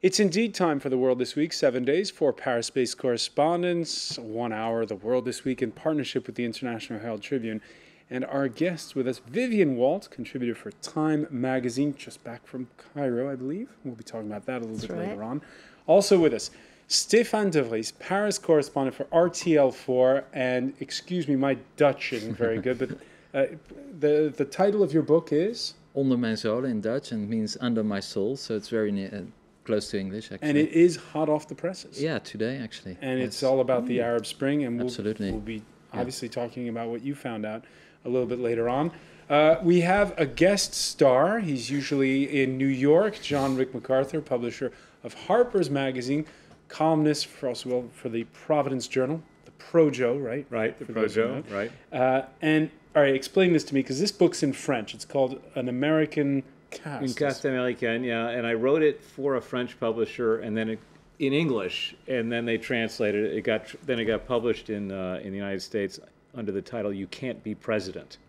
It's indeed time for The World This Week, 7 days, 4 Paris-based correspondents, 1 hour, The World This Week in partnership with the International Herald Tribune. And our guest with us, Vivian Walt, contributor for Time magazine, just back from Cairo, I believe. We'll be talking about that a little bit later on. Also with us, Stéphane de Vries, Paris correspondent for RTL4, and excuse me, my Dutch isn't very good, but the title of your book is? Onder mijn zolen in Dutch, and it means under my soul, so it's very close to English, actually. And it is hot off the presses. Yeah, today, actually. And it's all about the Arab Spring, and Absolutely. we'll be obviously talking about what you found out a little bit later on. We have a guest star. He's usually in New York, John Rick MacArthur, publisher of Harper's Magazine, columnist for the Providence Journal, the Projo, right? Right, the Projo, right. And, all right, explain this to me, because this book's in French. It's called An American Cast. In Cast Américain, yeah. And I wrote it for a French publisher, and then in English, and then they translated it. It got published in the United States under the title "You Can't Be President,"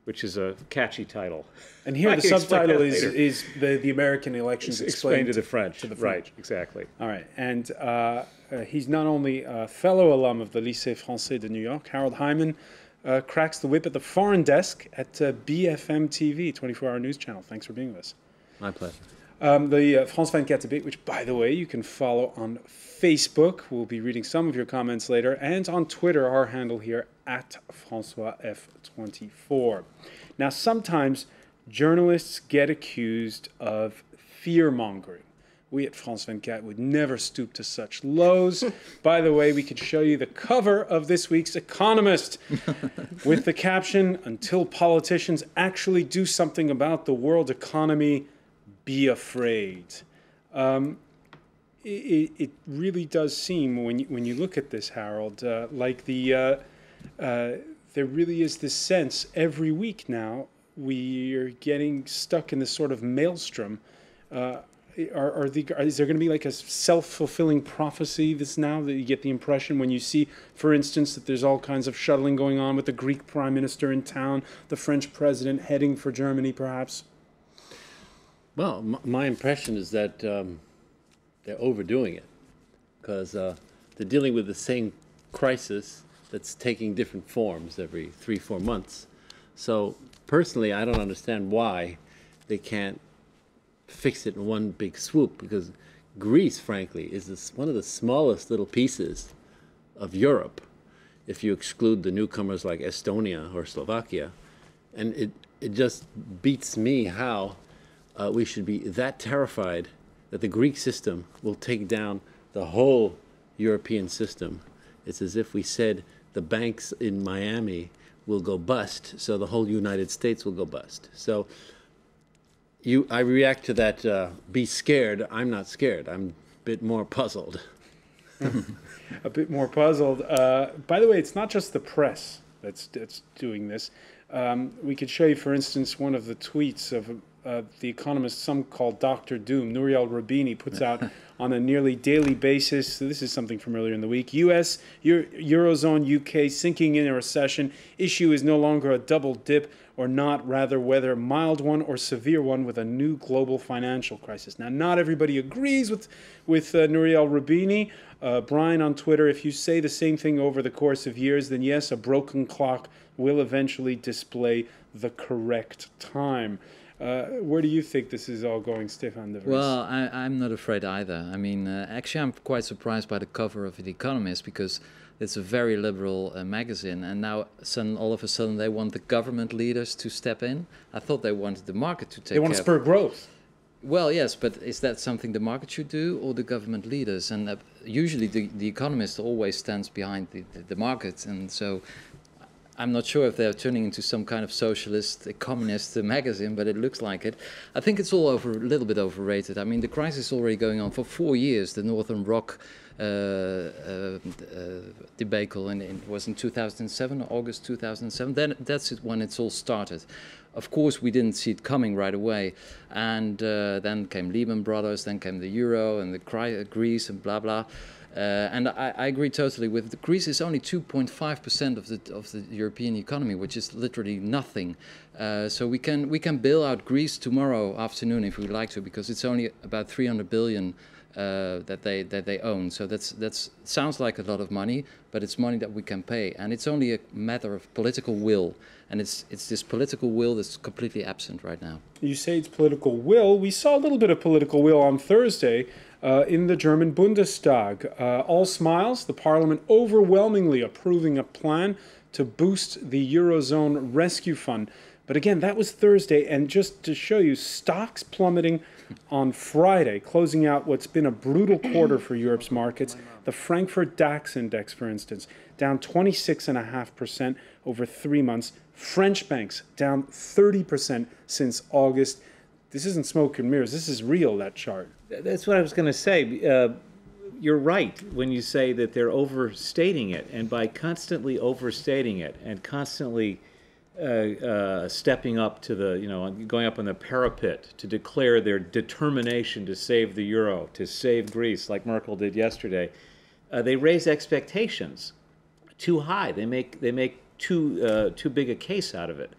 which is a catchy title. And here the subtitle is the American elections explained to the French. To the French. Right, exactly. All right. And he's not only a fellow alum of the Lycée Français de New York, Harold Hyman cracks the whip at the foreign desk at BFM TV, 24-hour news channel. Thanks for being with us. My pleasure. The France 24 debate, which, by the way, you can follow on Facebook. We'll be reading some of your comments later. And on Twitter, our handle here, at FrancoisF24. Now, sometimes journalists get accused of fear-mongering. We at France 24 would never stoop to such lows. By the way, we could show you the cover of this week's Economist with the caption, "Until politicians actually do something about the world economy, be afraid." It really does seem, when you look at this, Harold, like there really is this sense every week now we are getting stuck in this sort of maelstrom. Is there going to be like a self-fulfilling prophecy this now, that you get the impression when you see, for instance, that there's all kinds of shuttling going on with the Greek prime minister in town, the French president heading for Germany, perhaps? Well, my impression is that they're overdoing it, because they're dealing with the same crisis that's taking different forms every 3-4 months. So personally, I don't understand why they can't fix it in one big swoop, because Greece, frankly, is one of the smallest little pieces of Europe, if you exclude the newcomers like Estonia or Slovakia. And it just beats me how we should be that terrified that the Greek system will take down the whole European system. It's as if we said the banks in Miami will go bust, so the whole United States will go bust. So I react to that, be scared. I'm not scared. I'm a bit more puzzled. A bit more puzzled. By the way, it's not just the press that's doing this. We could show you, for instance, one of the tweets of the economist, some call Dr. Doom, Nouriel Roubini, puts out on a nearly daily basis. So this is something from earlier in the week. U.S., Eurozone, UK sinking in a recession. Issue is no longer a double dip or not, rather whether a mild one or severe one with a new global financial crisis. Now, not everybody agrees with Nouriel Roubini. Brian on Twitter, if you say the same thing over the course of years, then yes, a broken clock will eventually display the correct time. Where do you think this is all going, Stéphane de Vries? Well, I'm not afraid either. I mean, actually, I'm quite surprised by the cover of The Economist, because it's a very liberal magazine, and now all of a sudden they want the government leaders to step in. I thought they wanted the market to take care. They want to spur growth. Well, yes, but is that something the market should do, or the government leaders? And usually the Economist always stands behind the market, and so I'm not sure if they're turning into some kind of socialist, communist magazine, but it looks like it. I think it's all a little bit overrated. I mean, the crisis is already going on for 4 years. The Northern Rock debacle, and it was in 2007, August 2007. That's when it's all started. Of course, we didn't see it coming right away, and then came Lehman Brothers, then came the euro and the Greece and blah blah. And I agree totally with Greece is only 2.5% of the European economy, which is literally nothing. So we can bail out Greece tomorrow afternoon if we like to, because it's only about 300 billion that they own. So that's sounds like a lot of money, but it's money that we can pay, and it's only a matter of political will. And it's this political will that's completely absent right now. You say it's political will. We saw a little bit of political will on Thursday in the German Bundestag. All smiles, the parliament overwhelmingly approving a plan to boost the Eurozone rescue fund. But again, that was Thursday, and just to show you, stocks plummeting on Friday, closing out what's been a brutal quarter for Europe's markets. The Frankfurt DAX index, for instance, down 26.5% over 3 months. French banks down 30% since August. This isn't smoke and mirrors. This is real, that chart. That's what I was going to say. You're right when you say that they're overstating it, and by constantly overstating it and constantly stepping up to the, going up on the parapet to declare their determination to save the euro, to save Greece, like Merkel did yesterday, they raise expectations too high. They make too big a case out of it,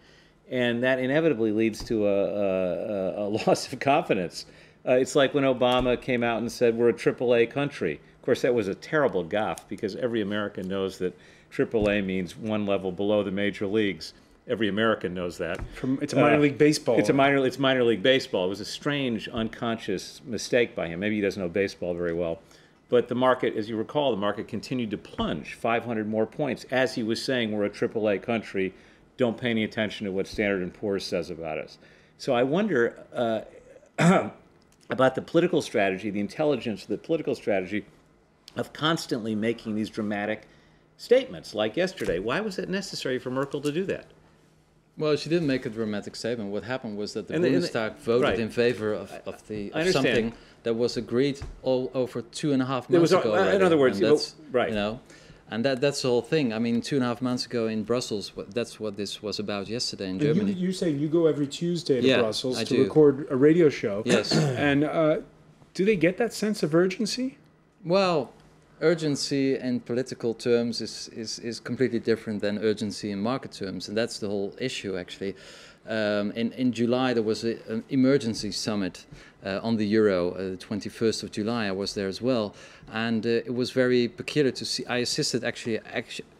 and that inevitably leads to a loss of confidence. It's like when Obama came out and said we're a AAA country. Of course, that was a terrible gaffe, because every American knows that AAA means one level below the major leagues. Every American knows that. It's a minor league baseball. It's minor league baseball. It was a strange, unconscious mistake by him. Maybe he doesn't know baseball very well. But the market, as you recall, the market continued to plunge 500 more points as he was saying we're a AAA country. Don't pay any attention to what Standard & Poor's says about us. So I wonder about the political strategy, the intelligence of the political strategy of constantly making these dramatic statements like yesterday. Why was it necessary for Merkel to do that? Well, she didn't make a dramatic statement. What happened was that the Bundestag voted in favor of something that was agreed all over 2.5 months ago. In other words, right. And that's the whole thing. I mean, 2.5 months ago in Brussels, that's what this was about yesterday in Germany. You say you go every Tuesday to Brussels to record a radio show. Yes. And do they get that sense of urgency? Well, urgency in political terms is completely different than urgency in market terms, and that's the whole issue, actually. In July, there was an emergency summit on the euro, the 21st of July. I was there as well, and it was very peculiar to see. I assisted actually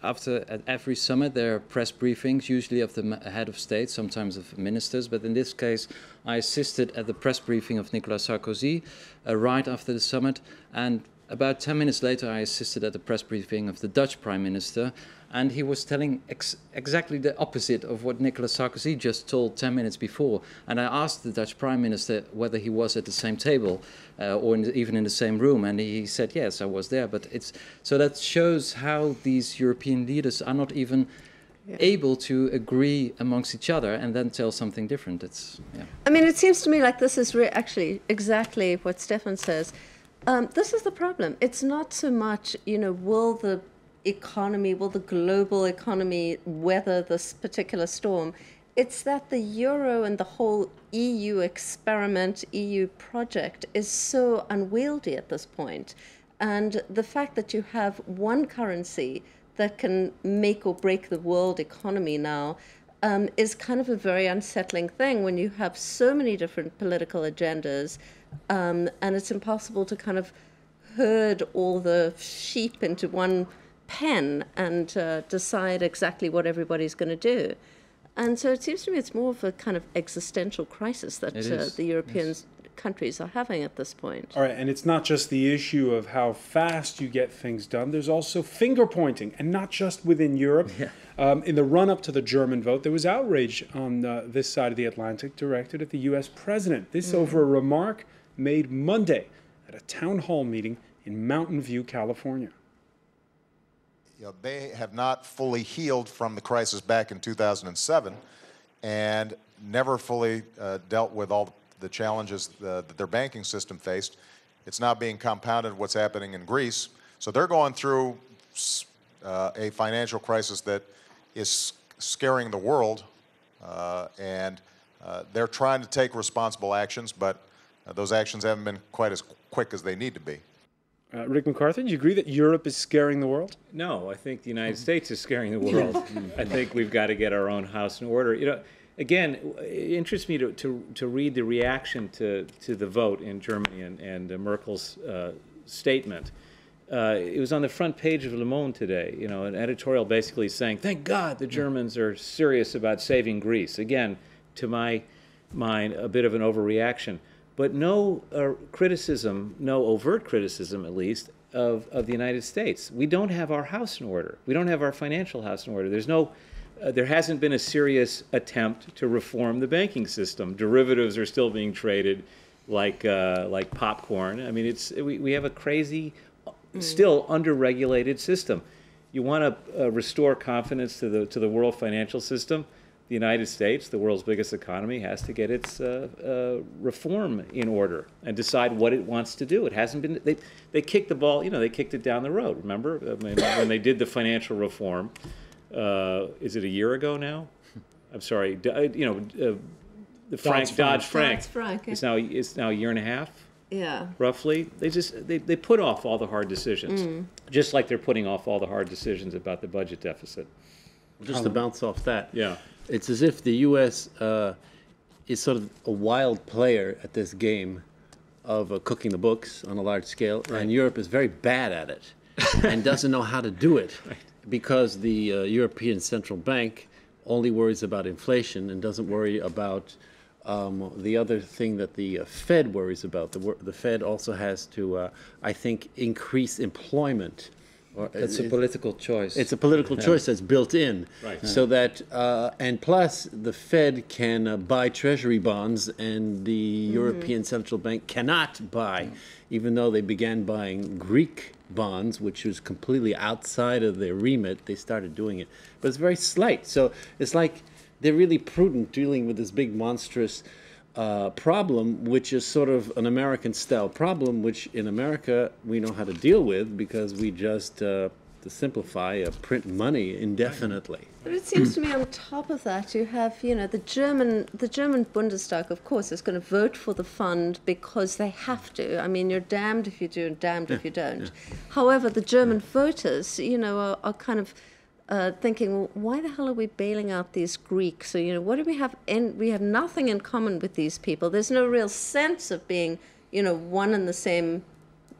after at every summit. There are press briefings, usually of the head of state, sometimes of ministers, but in this case, I assisted at the press briefing of Nicolas Sarkozy right after the summit, and about 10 minutes later, I assisted at the press briefing of the Dutch Prime Minister, and he was telling exactly the opposite of what Nicolas Sarkozy just told 10 minutes before. And I asked the Dutch Prime Minister whether he was at the same table or even in the same room, and he said, yes, I was there. But so that shows how these European leaders are not even able to agree amongst each other and then tell something different. I mean, it seems to me like this is actually exactly what Stefan says. This is the problem. It's not so much, will the global economy weather this particular storm? It's that the euro and the whole EU experiment, EU project is so unwieldy at this point. And the fact that you have one currency that can make or break the world economy now is kind of a very unsettling thing when you have so many different political agendas. And it's impossible to kind of herd all the sheep into one pen and decide exactly what everybody's going to do. And so it seems to me it's more of a kind of existential crisis that the European countries are having at this point. All right, and it's not just the issue of how fast you get things done. There's also finger pointing, and not just within Europe. Yeah. In the run-up to the German vote, there was outrage on this side of the Atlantic directed at the U.S. president. This over a remark made Monday at a town hall meeting in Mountain View, California. They have not fully healed from the crisis back in 2007 and never fully dealt with all the challenges that their banking system faced. It's now being compounded what's happening in Greece. So they're going through a financial crisis that is scaring the world, and they're trying to take responsible actions, but those actions haven't been quite as quick as they need to be. Rick McCarthy, do you agree that Europe is scaring the world? No, I think the United States is scaring the world. I think we've got to get our own house in order. You know, again, it interests me to read the reaction to the vote in Germany and Merkel's statement. It was on the front page of Le Monde today, you know, an editorial basically saying, thank God the Germans are serious about saving Greece. Again, to my mind, a bit of an overreaction. But no criticism, no overt criticism at least, of the United States. We don't have our house in order. We don't have our financial house in order. There's no, there hasn't been a serious attempt to reform the banking system. Derivatives are still being traded like popcorn. I mean, we have a crazy, still under-regulated system. You want to restore confidence to the world financial system. The United States, the world's biggest economy, has to get its reform in order and decide what it wants to do. It hasn't been. They kicked the ball. You know, they kicked it down the road. Remember when they did the financial reform? Is it a year ago now? I'm sorry. You know, the Dodd-Frank. It's now a year and a half. Yeah. Roughly, they put off all the hard decisions, just like they're putting off all the hard decisions about the budget deficit. Just to bounce off that. Yeah. It's as if the U.S. Is sort of a wild player at this game of cooking the books on a large scale, and Europe is very bad at it and doesn't know how to do it because the European Central Bank only worries about inflation and doesn't worry about the other thing that the Fed worries about. The Fed also has to, I think, increase employment. That's a political choice. It's a political choice that's built in, so that and plus the Fed can buy treasury bonds, and the European Central Bank cannot buy, even though they began buying Greek bonds, which was completely outside of their remit. They started doing it, but it's very slight. So it's like they're really prudent dealing with this big monstrous problem, which is sort of an American-style problem, which in America we know how to deal with because we just, to simplify, print money indefinitely. But it seems to me on top of that you have, you know, the German Bundestag, of course, is going to vote for the fund because they have to. I mean, you're damned if you do and damned if you don't. However, the German voters, you know, are kind of thinking, well, why the hell are we bailing out these Greeks? So, you know, what do we have? We have nothing in common with these people. There's no real sense of being, you know, one and the same,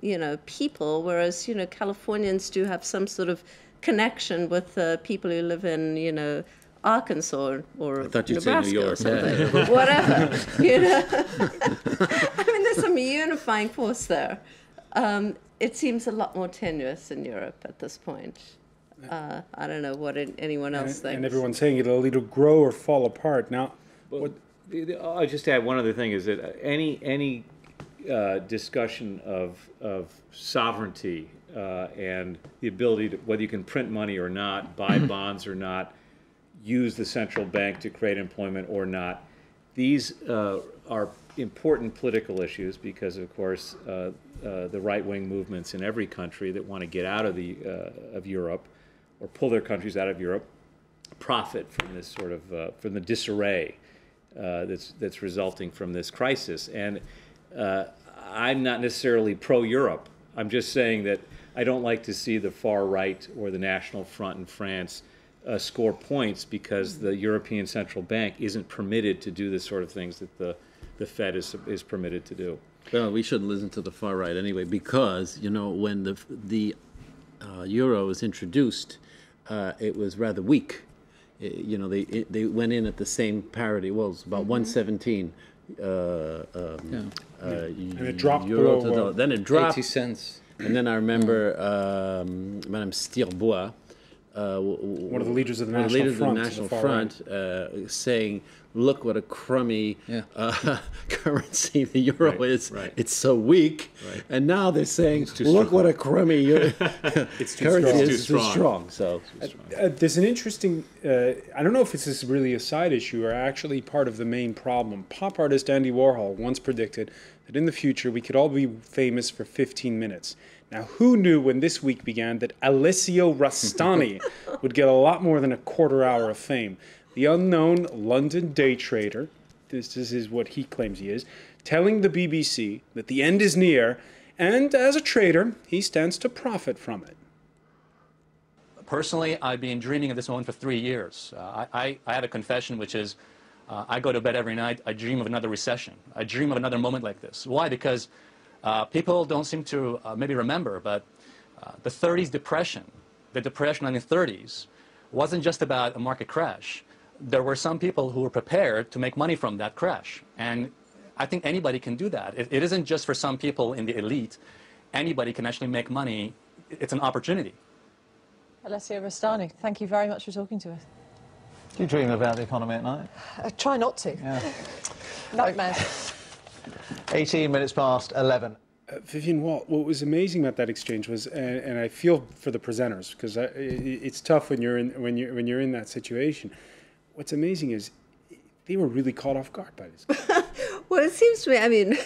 you know, people. Whereas, you know, Californians do have some sort of connection with people who live in, you know, Arkansas or I thought you'd Nebraska say New York. or something, but whatever. You know, I mean, there's some unifying force there. It seems a lot more tenuous in Europe at this point. I don't know what anyone else thinks. And everyone's saying it'll either grow or fall apart. Now, I'll just add one other thing: is that any discussion of sovereignty and the ability to, whether you can print money or not, buy bonds or not, use the central bank to create employment or not, these are important political issues because, of course, the right-wing movements in every country that want to get out of Europe or pull their countries out of Europe profit from this sort of from the disarray that's resulting from this crisis. And I'm not necessarily pro-Europe. I'm just saying that I don't like to see the far right or the National Front in France score points because the European Central Bank isn't permitted to do the sort of things that the Fed is permitted to do. Well, we shouldn't listen to the far right anyway, because, you know, when the euro was introduced, it was rather weak. You know, they went in at the same parity. Well, it was about 117. and it dropped euro to below, dollar. Then it dropped. 80 cents. And then I remember Madame Stirbois, one of the leaders of the one of the National leaders of the Front. National far Front, saying, "Look what a crummy currency the euro is. right. It's so weak." Right. And now they're saying, too "Look strong. what a crummy currency is. It's too Too strong." So There's an interesting, I don't know if this is really a side issue or actually part of the main problem. Pop artist Andy Warhol once predicted that in the future we could all be famous for 15 minutes. Now, who knew when this week began that Alessio Rastani would get a lot more than a quarter hour of fame? The unknown London day trader, this is what he claims he is, telling the BBC that the end is near And as a trader, he stands to profit from it. Personally, I've been dreaming of this moment for 3 years. I have a confession, which is I go to bed every night, I dream of another recession. I dream of another moment like this. Why? Because people don't seem to maybe remember, but the 30s depression, the depression in the 30s, wasn't just about a market crash. There were some people who were prepared to make money from that crash. And I think anybody can do that. It isn't just for some people in the elite. Anybody can actually make money. It's an opportunity. Alessio Rastani, thank you very much for talking to us. Do you dream about the economy at night? I try not to. Yeah. Nightmares. 18 minutes past 11. Vivian Walt, what was amazing about that exchange was, and I feel for the presenters because it's tough when you're in that situation. What's amazing is they were really caught off guard by this. Well, it seems to me, I mean,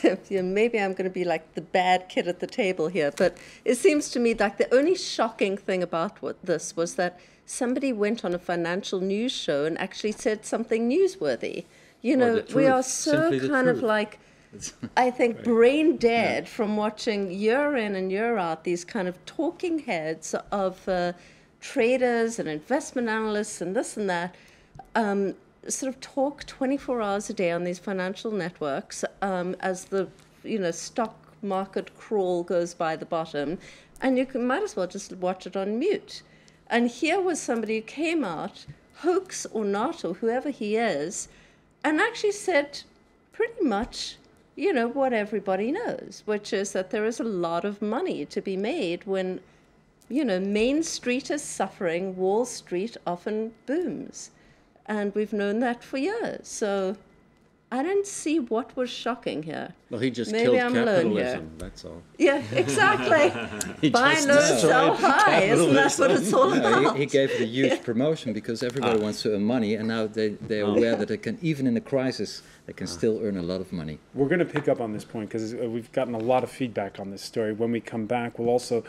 maybe I'm going to be like the bad kid at the table here, but it seems to me like the only shocking thing about this was that somebody went on a financial news show and actually said something newsworthy. You know, we are so kind of like, I think, brain dead from watching year in and year out these kind of talking heads of traders and investment analysts and this and that. Sort of talk 24 hours a day on these financial networks as the stock market crawl goes by the bottom, and might as well just watch it on mute. And here was somebody who came out, hoax or not, or whoever he is, and actually said pretty much, what everybody knows, which is that there is a lot of money to be made when, Main Street is suffering, Wall Street often booms. And we've known that for years. So I don't see what was shocking here. Well, he just Maybe killed I'm alone here. capitalism, that's all. Yeah, exactly. Buy just low, sell high. Isn't that what it's all about? He gave it a huge promotion because everybody wants to earn money, and now they're aware that they can, even in a crisis, they can still earn a lot of money. We're going to pick up on this point because we've gotten a lot of feedback on this story. When we come back, we'll also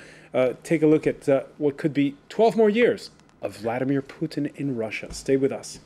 take a look at what could be 12 more years of Vladimir Putin in Russia. Stay with us.